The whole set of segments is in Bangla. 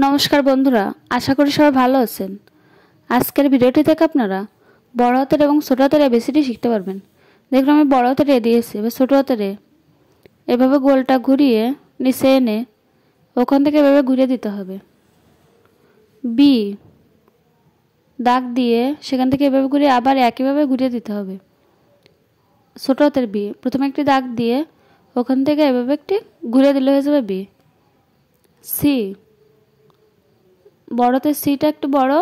নমস্কার বন্ধুরা, আশা করি সবাই ভালো আছেন। আজকের ভিডিওটি থেকে আপনারা বড় হাতের এবং ছোট হাতের এবিসিডি শিখতে পারবেন। দেখুন, আমি বড় হাতের এ দিয়েছি, এবার ছোট হাতের এ এভাবে গোলটা ঘুরিয়ে নিচে এনে ওখান থেকে এভাবে ঘুরিয়ে দিতে হবে। বি দাগ দিয়ে সেখান থেকে এভাবে ঘুরিয়ে আবার একইভাবে ঘুরিয়ে দিতে হবে। ছোট হাতের বি প্রথমে একটি দাগ দিয়ে ওখান থেকে এভাবে একটি ঘুরিয়ে দিলে হয়ে যাবে বি। সি বড়তে সিটা একটু বড়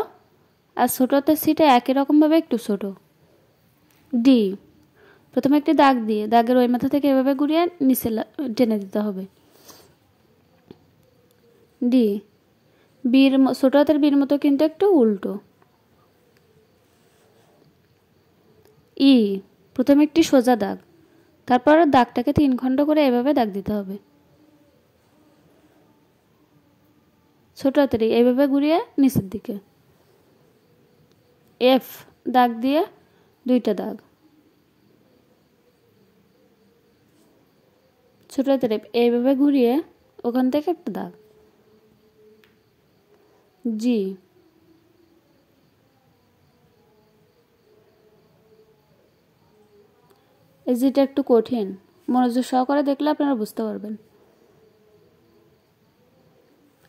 আর ছোটতে সিটা একই রকমভাবে একটু ছোট। ডি প্রথমে একটি দাগ দিয়ে দাগের ওই মাথা থেকে এভাবে ঘুরিয়ে নিচে টেনে দিতে হবে। ডি বির ছোট হাতের বির মতো কিন্তু একটু উল্টো। ই প্রথমে একটি সোজা দাগ, তারপর দাগটাকে 3 খণ্ড করে এভাবে দাগ দিতে হবে। ছোট হাতের এইভাবে ঘুরিয়ে নিচের দিকে। এফ দাগ দিয়ে 2টা দাগ। ছোট হাতের এফ এইভাবে ঘুরিয়ে ওখান থেকে একটা দাগ। জি এই জিটা একটু কঠিন, মনোযোগ সহকারে দেখলে আপনারা বুঝতে পারবেন।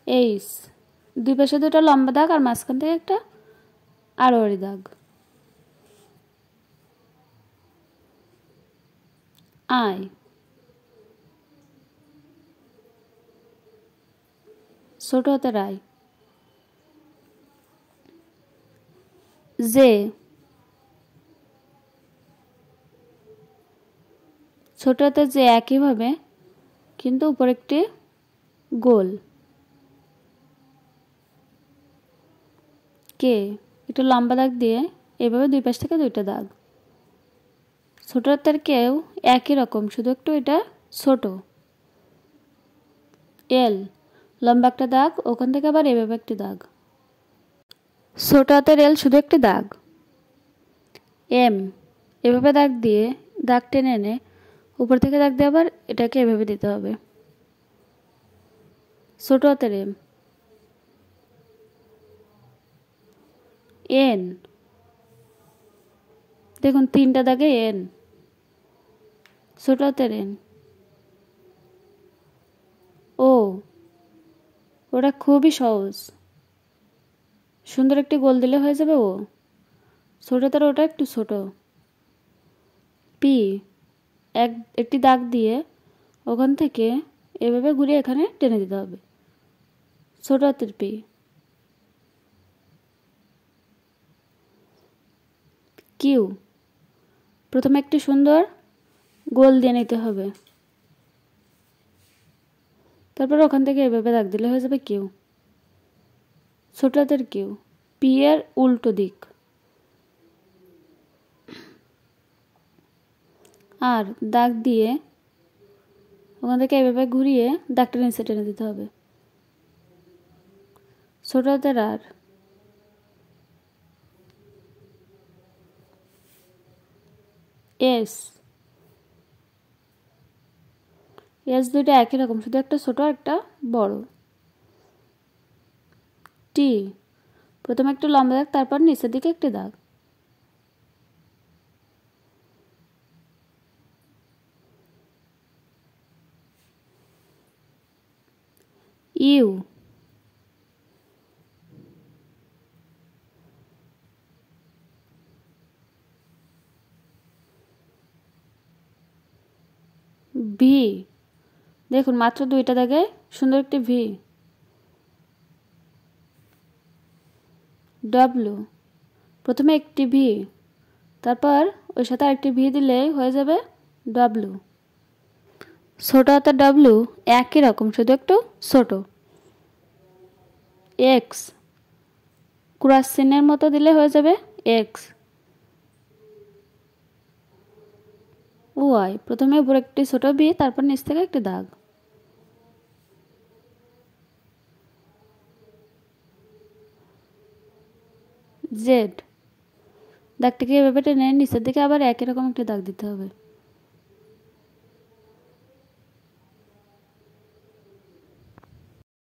এইচ দুই পাশে 2টা লম্বা দাগ আর মাঝখান থেকে একটা আড়াআড়ি দাগ। আই ছোট হাতের আই। জে ছোট হাতের যে একইভাবে কিন্তু উপর একটি গোল। কে একটু লম্বা দাগ দিয়ে এভাবে দুই পাশ থেকে 2টা দাগ। ছোট হাতের কেও একই রকম, শুধু একটু এটা ছোট। এল লম্বা একটা দাগ, ওখান থেকে আবার এভাবে একটি দাগ। ছোট হাতের এল শুধু একটি দাগ। এম এভাবে দাগ দিয়ে দাগ টেনে এনে উপর থেকে দাগ দিয়ে আবার এটাকে এভাবে দিতে হবে। ছোট হাতের এম। এন দেখুন 3টা দাগে এন। ছোট হাতের এন। ও ওটা খুবই সহজ, সুন্দর একটি গোল দিলে হয়ে যাবে ও। ছোট হাতের ওটা একটু ছোট। পি একটি দাগ দিয়ে ওখান থেকে এভাবে ঘুরিয়ে এখানে টেনে দিতে হবে। ছোট হাতের পি। কিউ প্রথমে একটি সুন্দর গোল দিয়ে নিতে হবে, তারপর ওখান থেকে এভাবে দাগ দিলে হয়ে যাবে কিউ। ছোট হাতের কিউ পি এর উল্টো দিক। আর দাগ দিয়ে ওখান থেকে এভাবে ঘুরিয়ে দাগটা নিচে টেনে দিতে হবে। ছোট হাতের আর। এস এস 2টা একই রকম, শুধু একটা ছোট একটা বড়। টি প্রথমে একটা লম্বা দাগ, তারপর নিচের দিকে একটি দাগ। ইউ ভি দেখুন মাত্র 2টা দাগে সুন্দর একটি ভি। ডব্লিউ প্রথমে একটি ভি, তারপর ওই সাথে আরেকটি ভি দিলেই হয়ে যাবে ডব্লিউ। ছোট হাতের ডব্লিউ একই রকম, শুধু একটু ছোট। এক্স ক্রস চিহ্নের মতো দিলে হয়ে যাবে এক্স। ওয়াই প্রথমে উপর একটি ছোট ভি, তারপর নিচ থেকে একটি দাগ। জেড দাগটিকে এভাবে টেনে নিচের দিকে আবার একই রকম একটি দাগ দিতে হবে।